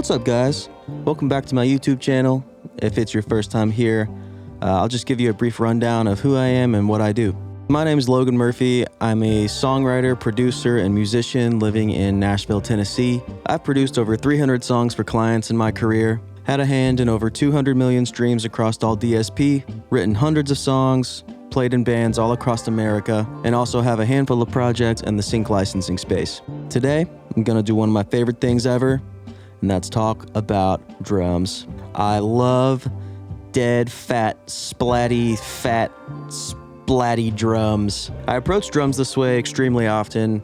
What's up, guys? Welcome back to my YouTube channel. If it's your first time here, I'll just give you a brief rundown of who I am and what I do. My name is Logan Murphy. I'm a songwriter, producer, and musician living in Nashville, Tennessee. I've produced over 300 songs for clients in my career, had a hand in over 200 million streams across all DSP, written hundreds of songs, played in bands all across America, and also have a handful of projects in the sync licensing space. Today, I'm gonna do one of my favorite things ever, and that's talk about drums. I love dead, fat, splatty drums. I approach drums this way extremely often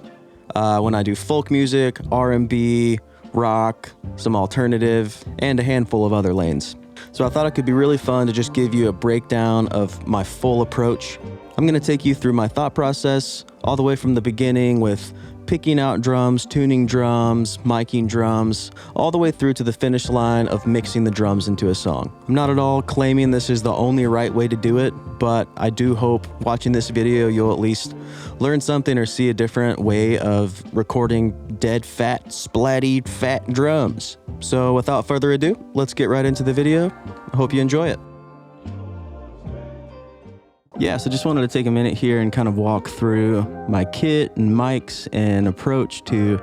when I do folk music, R&B, rock, some alternative, and a handful of other lanes. So I thought it could be really fun to just give you a breakdown of my full approach. I'm gonna take you through my thought process all the way from the beginning with picking out drums, tuning drums, miking drums, all the way through to the finish line of mixing the drums into a song. I'm not at all claiming this is the only right way to do it, but I do hope watching this video you'll at least learn something or see a different way of recording dead, fat, splatty, fat drums. So without further ado, let's get right into the video. I hope you enjoy it. Yeah, so just wanted to take a minute here and kind of walk through my kit and mics and approach to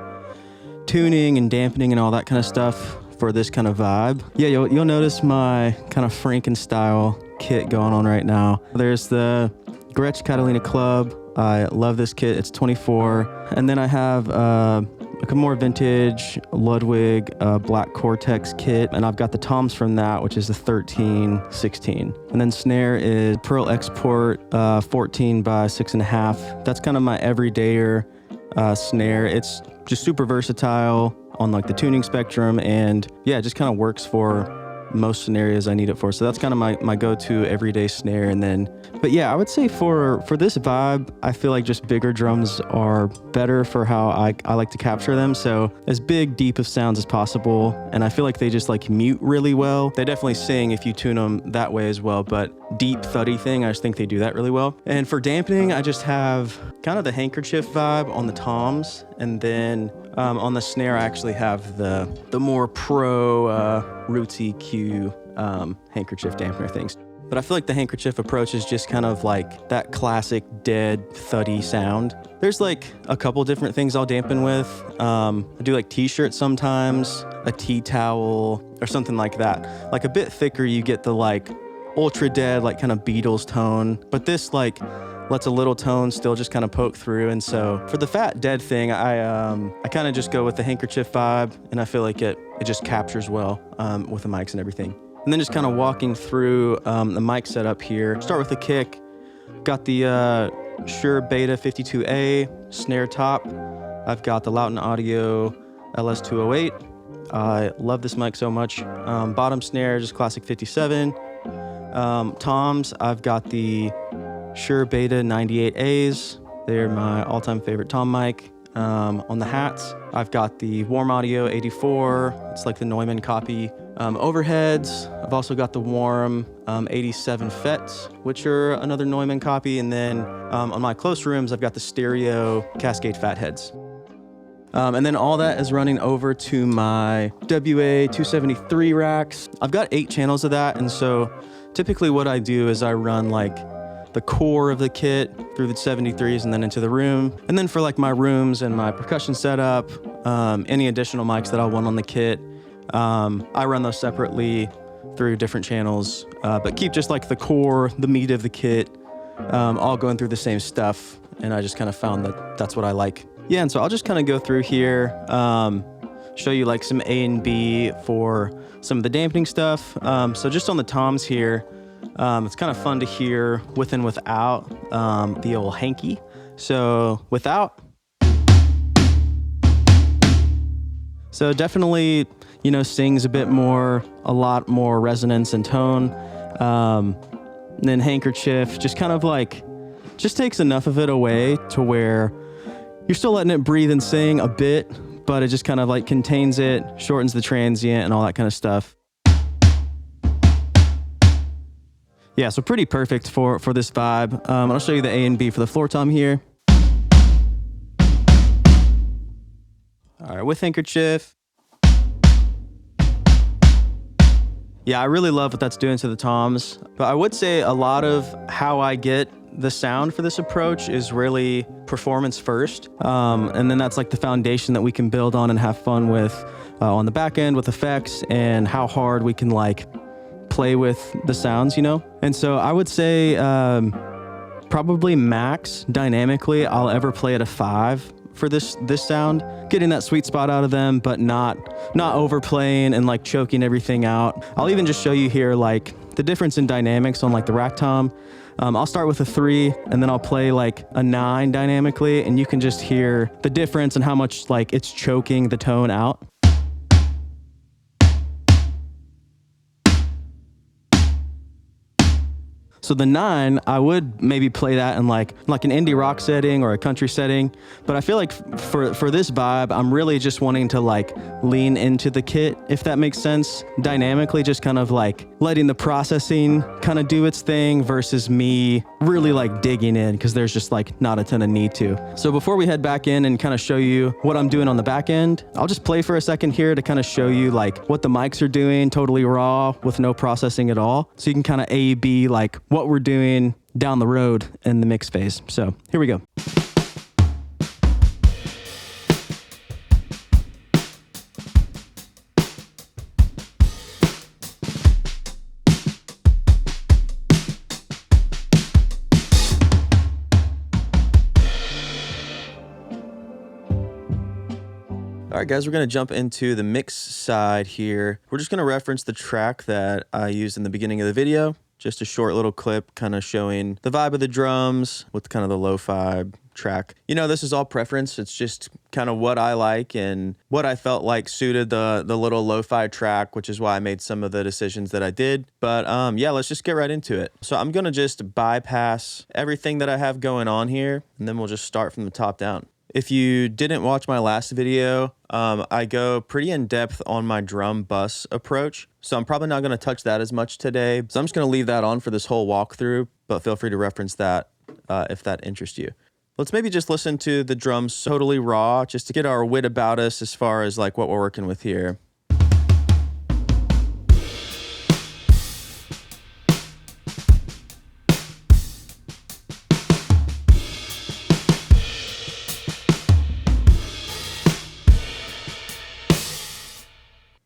tuning and dampening and all that kind of stuff for this kind of vibe. Yeah, you'll notice my kind of Franken-style kit going on right now. There's the Gretsch Catalina Club. I love this kit, it's 24. And then I have like a more vintage Ludwig Black Cortex kit, and I've got the toms from that, which is the 13-16. And then snare is Pearl Export 14 by 6.5. That's kind of my everydayer snare. It's just super versatile on like the tuning spectrum, and yeah, it just kind of works for most scenarios I need it for. So that's kind of my go-to everyday snare. And then, but yeah, I would say for this vibe, I feel like just bigger drums are better for how I like to capture them. So as big, deep of sounds as possible. And I feel like they just like mute really well. They definitely sing if you tune them that way as well, but deep thuddy thing, I just think they do that really well. And for dampening, I just have kind of the handkerchief vibe on the toms. And then on the snare, I actually have the more pro rootsy Q handkerchief dampener things. But I feel like the handkerchief approach is just kind of like that classic dead thuddy sound. There's like a couple different things I'll dampen with. I do like t-shirts sometimes, a tea towel or something like that. Like a bit thicker, you get the like ultra dead, like kind of Beatles tone. But this like lets a little tone still just kind of poke through. And so for the fat dead thing, I kind of just go with the handkerchief vibe, and I feel like it just captures well with the mics and everything. And then just kind of walking through the mic setup here. Start with the kick. Got the Shure Beta 52A snare top. I've got the Lauten Audio LS208. I love this mic so much. Bottom snare, just classic 57. Toms, I've got the Shure Beta 98As. They're my all-time favorite tom mic. On the hats, I've got the Warm Audio 84. It's like the Neumann copy. Overheads, I've also got the Warm 87 FETs, which are another Neumann copy. And then on my close rooms, I've got the stereo Cascade Fatheads. And then all that is running over to my WA 273 racks. I've got 8 channels of that, and so typically what I do is I run like the core of the kit through the 73s and then into the room. And then for like my rooms and my percussion setup, any additional mics that I want on the kit, I run those separately through different channels, but keep just like the core, the meat of the kit, all going through the same stuff. And I just kind of found that that's what I like. Yeah, and so I'll just kind of go through here, show you like some A and B for some of the dampening stuff. So just on the toms here, it's kind of fun to hear with and without the old hanky. So without, so definitely, you know, sings a bit more, a lot more resonance and tone. And then handkerchief just kind of like, just takes enough of it away to where you're still letting it breathe and sing a bit, but it just kind of like contains it, shortens the transient and all that kind of stuff. Yeah, so pretty perfect for this vibe. I'll show you the A and B for the floor tom here. All right, with handkerchief. Yeah, I really love what that's doing to the toms. But I would say a lot of how I get the sound for this approach is really performance first. And then that's like the foundation that we can build on and have fun with on the back end with effects and how hard we can like play with the sounds, you know? And so I would say probably max dynamically, I'll ever play at a 5 for this sound, getting that sweet spot out of them, but not overplaying and like choking everything out. I'll even just show you here like the difference in dynamics on like the rack tom. I'll start with a 3 and then I'll play like a 9 dynamically, and you can just hear the difference and how much like it's choking the tone out. So the 9, I would maybe play that in like an indie rock setting or a country setting. But I feel like for this vibe, I'm really just wanting to like lean into the kit, if that makes sense. Dynamically, just kind of like letting the processing kind of do its thing versus me really like digging in, because there's just like not a ton of need to. So before we head back in and kind of show you what I'm doing on the back end, I'll just play for a second here to kind of show you like what the mics are doing totally raw with no processing at all. So you can kind of A/B like what we're doing down the road in the mix phase. So here we go. All right, guys, we're going to jump into the mix side here. We're just going to reference the track that I used in the beginning of the video. Just a short little clip kind of showing the vibe of the drums with kind of the lo-fi track. You know, this is all preference. It's just kind of what I like and what I felt like suited the little lo-fi track, which is why I made some of the decisions that I did. But yeah, let's just get right into it. So I'm going to just bypass everything that I have going on here, and then we'll just start from the top down. If you didn't watch my last video, I go pretty in depth on my drum bus approach. So I'm probably not going to touch that as much today. So I'm just going to leave that on for this whole walkthrough, but feel free to reference that if that interests you. Let's maybe just listen to the drums totally raw, just to get our wit about us as far as like what we're working with here.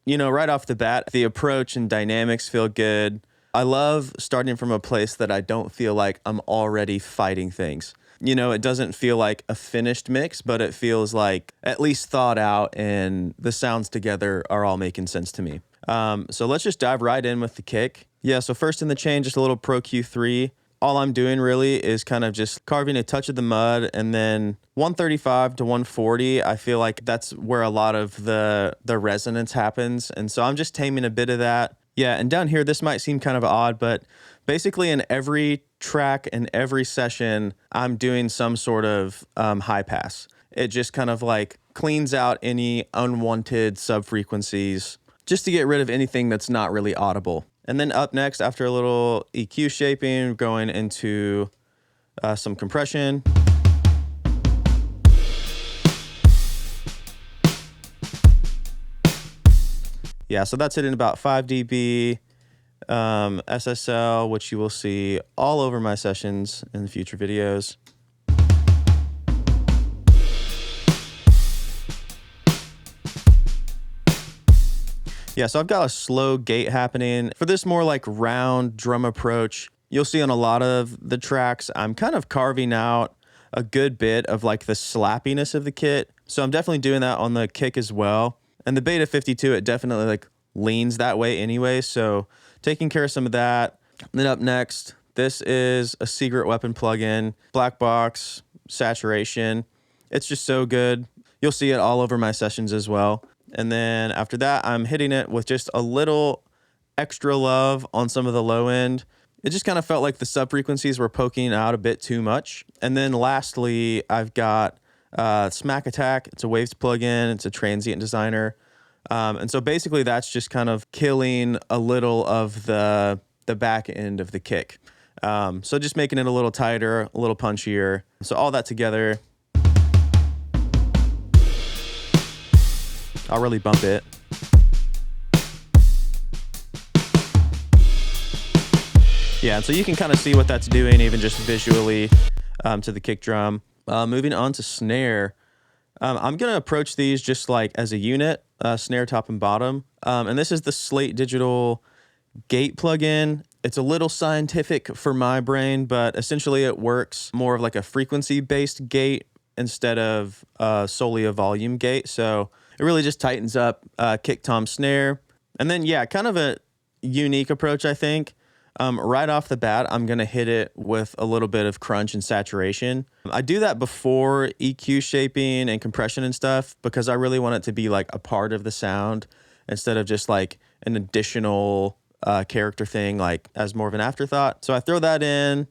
You know, right off the bat, the approach and dynamics feel good. I love starting from a place that I don't feel like I'm already fighting things. You know, it doesn't feel like a finished mix, but it feels like at least thought out, and the sounds together are all making sense to me. So let's just dive right in with the kick. Yeah, so first in the chain, just a little Pro Q3. All I'm doing really is kind of just carving a touch of the mud, and then 135 to 140, I feel like that's where a lot of the resonance happens. And so I'm just taming a bit of that. Yeah, and down here, this might seem kind of odd, but basically in every track and every session, I'm doing some sort of high pass. It just kind of like cleans out any unwanted subfrequencies just to get rid of anything that's not really audible. And then up next, after a little EQ shaping, going into some compression. Yeah, so that's hitting about 5 dB, SSL, which you will see all over my sessions in the future videos. Yeah, so I've got a slow gate happening. For this more like round drum approach, you'll see on a lot of the tracks, I'm kind of carving out a good bit of like the slappiness of the kit. So I'm definitely doing that on the kick as well. And the Beta 52, it definitely like leans that way anyway. So taking care of some of that. And then up next, this is a Secret Weapon plugin, black box, saturation. It's just so good. You'll see it all over my sessions as well. And then after that, I'm hitting it with just a little extra love on some of the low end. It just kind of felt like the sub-frequencies were poking out a bit too much. And then lastly, I've got Smack Attack. It's a Waves plugin. It's a transient designer. And so basically that's just kind of killing a little of the back end of the kick. So just making it a little tighter, a little punchier. So all that together, I'll really bump it. Yeah, and so you can kind of see what that's doing even just visually to the kick drum. Moving on to snare. I'm going to approach these just like as a unit, snare top and bottom. And this is the Slate Digital gate plugin. It's a little scientific for my brain, but essentially it works more of like a frequency-based gate instead of solely a volume gate. So it really just tightens up kick, tom, snare. And then, yeah, kind of a unique approach, I think. Right off the bat, I'm going to hit it with a little bit of crunch and saturation. I do that before EQ shaping and compression and stuff because I really want it to be like a part of the sound instead of just like an additional character thing, like as more of an afterthought. So I throw that in.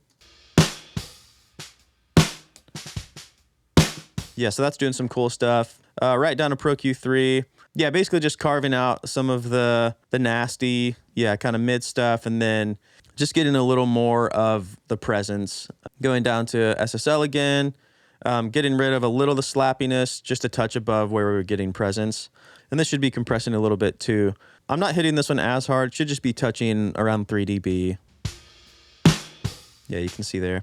Yeah, so that's doing some cool stuff. Right down to Pro Q3. Yeah, basically just carving out some of the nasty, kind of mid stuff, and then just getting a little more of the presence. Going down to SSL again, getting rid of a little of the slappiness, just a touch above where we were getting presence. And this should be compressing a little bit too. I'm not hitting this one as hard, should just be touching around 3 dB. Yeah, you can see there.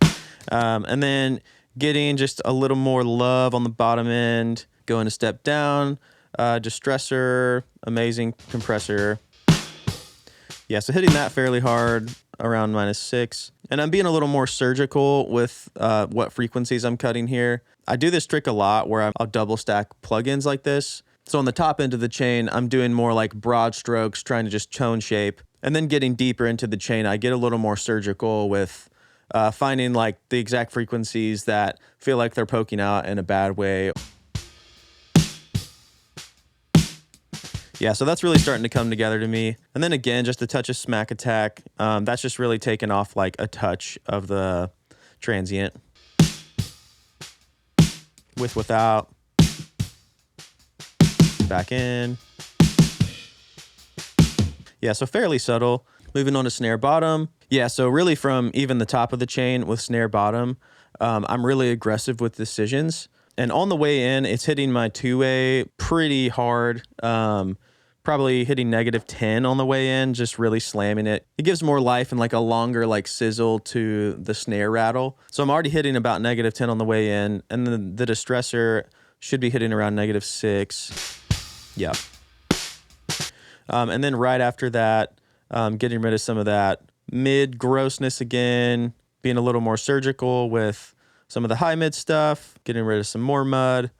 And then getting just a little more love on the bottom end, going a step down, distressor, amazing compressor. Yeah, so hitting that fairly hard around -6. And I'm being a little more surgical with what frequencies I'm cutting here. I do this trick a lot where I'll double stack plugins like this. So on the top end of the chain, I'm doing more like broad strokes, trying to just tone shape. And then getting deeper into the chain, I get a little more surgical with finding like the exact frequencies that feel like they're poking out in a bad way. Yeah, so that's really starting to come together to me. And then again, just a touch of smack attack. That's just really taken off like a touch of the transient. With, without. Back in. Yeah, so fairly subtle. Moving on to snare bottom. Yeah, so really from even the top of the chain with snare bottom, I'm really aggressive with decisions. And on the way in, it's hitting my two-way pretty hard. Probably hitting -10 on the way in, just really slamming it. It gives more life and like a longer like sizzle to the snare rattle. So I'm already hitting about -10 on the way in, and then the distressor should be hitting around -6. Yeah. And then right after that, getting rid of some of that mid grossness again, being a little more surgical with some of the high mid stuff, getting rid of some more mud,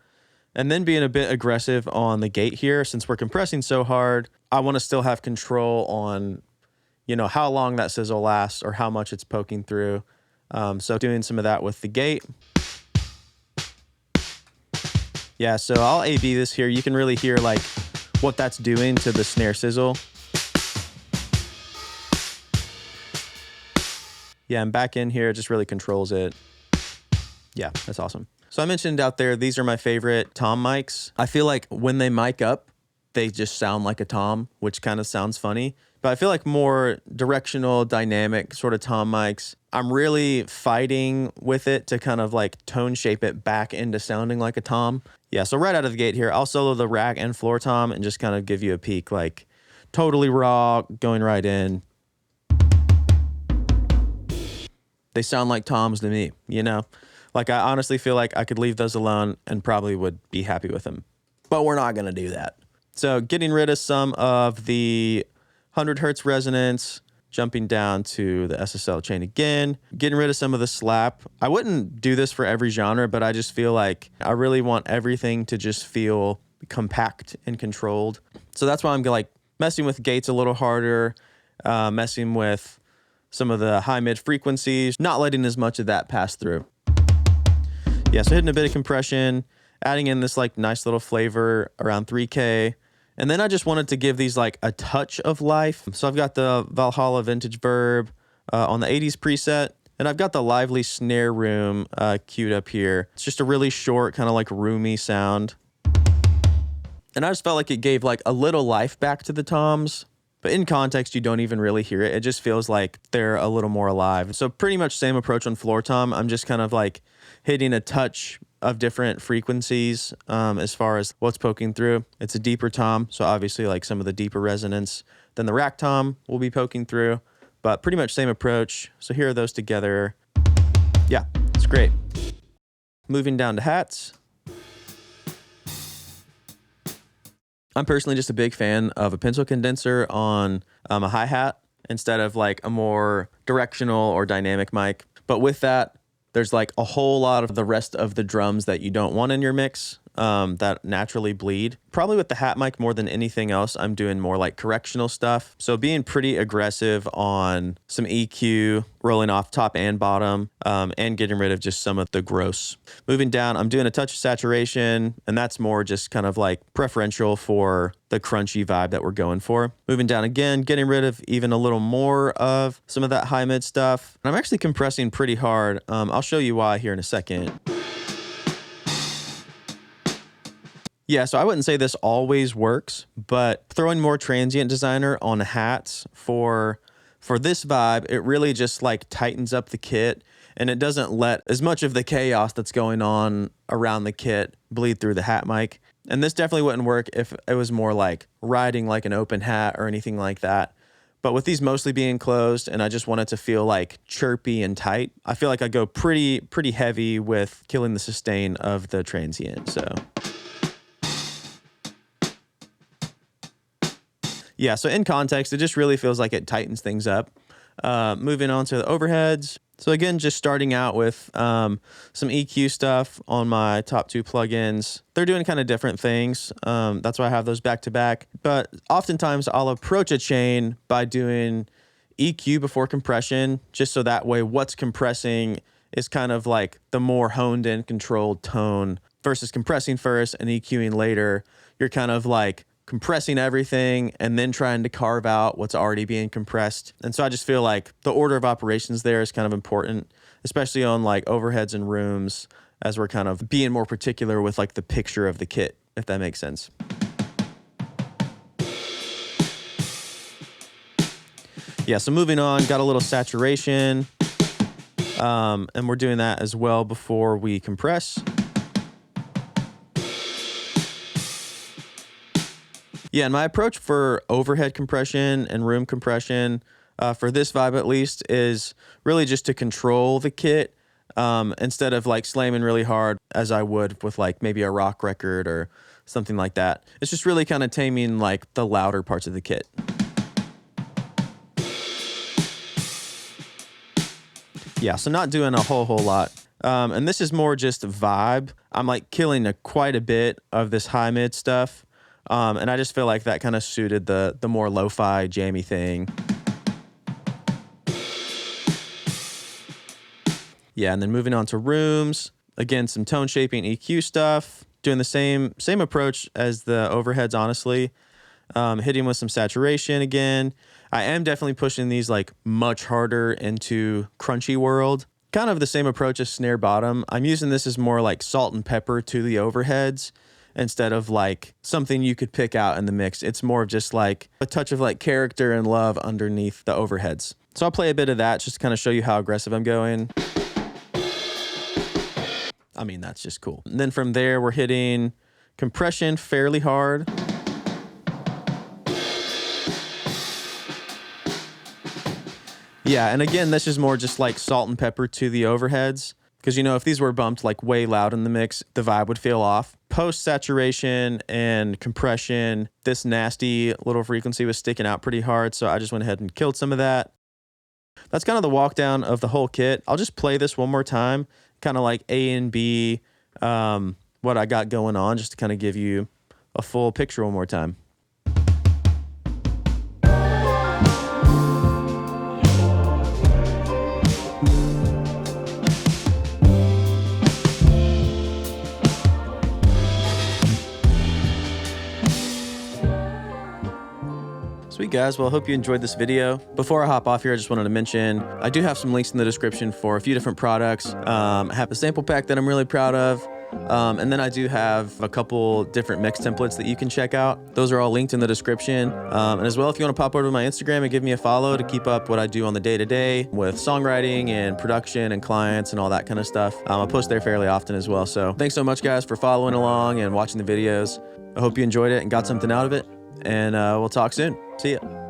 and then being a bit aggressive on the gate here. Since we're compressing so hard, I want to still have control on, how long that sizzle lasts or how much it's poking through. So doing some of that with the gate. Yeah, so I'll A/B this here. You can really hear like what that's doing to the snare sizzle. Yeah, and back in here, it just really controls it. Yeah, that's awesome. So I mentioned out there, these are my favorite tom mics. I feel like when they mic up, they just sound like a tom, which kind of sounds funny. But I feel like more directional, dynamic sort of tom mics, I'm really fighting with it to kind of like tone shape it back into sounding like a tom. Yeah, so right out of the gate here, I'll solo the rack and floor tom and just kind of give you a peek, like totally raw, going right in. They sound like toms to me, Like, I honestly feel like I could leave those alone and probably would be happy with them. But we're not going to do that. So getting rid of some of the 100 hertz resonance, jumping down to the SSL chain again, getting rid of some of the slap. I wouldn't do this for every genre, but I just feel like I really want everything to just feel compact and controlled. So that's why I'm like messing with gates a little harder, messing with some of the high mid frequencies, not letting as much of that pass through. Yeah, so hitting a bit of compression, adding in this like nice little flavor around 3K. And then I just wanted to give these like a touch of life. So I've got the Valhalla Vintage Verb on the 80s preset, and I've got the Lively Snare Room queued up here. It's just a really short, kind of like roomy sound. And I just felt like it gave like a little life back to the toms. But in context, you don't even really hear it. It just feels like they're a little more alive. So pretty much same approach on floor tom. I'm just kind of like hitting a touch of different frequencies as far as what's poking through. It's a deeper tom, so obviously like some of the deeper resonance than the rack tom will be poking through. but pretty much same approach. So here are those together. Yeah, it's great. Moving down to hats. I'm personally just a big fan of a pencil condenser on a hi-hat instead of like a more directional or dynamic mic. But with that, there's like a whole lot of the rest of the drums that you don't want in your mix that naturally bleed. Probably with the hat mic more than anything else, I'm doing more like correctional stuff. So being pretty aggressive on some EQ, rolling off top and bottom, and getting rid of just some of the gross. Moving down, I'm doing a touch of saturation, and that's more just kind of like preferential for the crunchy vibe that we're going for. Moving down again, getting rid of even a little more of some of that high mid stuff. And I'm actually compressing pretty hard. I'll show you why here in a second. Yeah, so I wouldn't say this always works, but throwing more transient designer on hats for this vibe, it really just like tightens up the kit, and it doesn't let as much of the chaos that's going on around the kit bleed through the hat mic. And this definitely wouldn't work if it was more like riding like an open hat or anything like that. But with these mostly being closed and I just want it to feel like chirpy and tight, I feel like I go pretty heavy with killing the sustain of the transient. So yeah, so in context, it just really feels like it tightens things up. Moving on to the overheads. So again, just starting out with some EQ stuff on my top two plugins. They're doing kind of different things. That's why I have those back to back. But oftentimes I'll approach a chain by doing EQ before compression, just so that way what's compressing is kind of like the more honed in controlled tone versus compressing first and EQing later. You're kind of like compressing everything and then trying to carve out what's already being compressed. And so I just feel like the order of operations there is kind of important, especially on like overheads and rooms, as we're kind of being more particular with like the picture of the kit, if that makes sense. Yeah, so moving on, got a little saturation, and we're doing that as well before we compress. Yeah, and my approach for overhead compression and room compression, for this vibe at least, is really just to control the kit instead of like slamming really hard as I would with like maybe a rock record or something like that. It's just really kind of taming like the louder parts of the kit. Yeah, so not doing a whole lot. And this is more just vibe. I'm like killing quite a bit of this high mid stuff. And I just feel like that kind of suited the more lo-fi jammy thing. Yeah, and then moving on to rooms. Again, some tone shaping EQ stuff. Doing the same approach as the overheads, honestly. Hitting with some saturation again. I am definitely pushing these like much harder into crunchy world. Kind of the same approach as snare bottom. I'm using this as more like salt and pepper to the overheads, instead of like something you could pick out in the mix. It's more of just like a touch of like character and love underneath the overheads. So I'll play a bit of that just to kind of show you how aggressive I'm going. I mean, that's just cool. And then from there, we're hitting compression fairly hard. Yeah, and again, this is more just like salt and pepper to the overheads. Because, you know, if these were bumped like way loud in the mix, the vibe would feel off. Post-saturation and compression, this nasty little frequency was sticking out pretty hard, so I just went ahead and killed some of that. That's kind of the walk down of the whole kit. I'll just play this one more time, kind of like A and B, what I got going on, just to kind of give you a full picture one more time. Sweet guys, well, I hope you enjoyed this video. Before I hop off here, I just wanted to mention, I do have some links in the description for a few different products. I have a sample pack that I'm really proud of. And then I do have a couple different mix templates that you can check out. Those are all linked in the description. And as well, if you want to pop over to my Instagram and give me a follow to keep up what I do on the day-to-day with songwriting and production and clients and all that kind of stuff. I post there fairly often as well. So thanks so much guys for following along and watching the videos. I hope you enjoyed it and got something out of it. And we'll talk soon. See ya.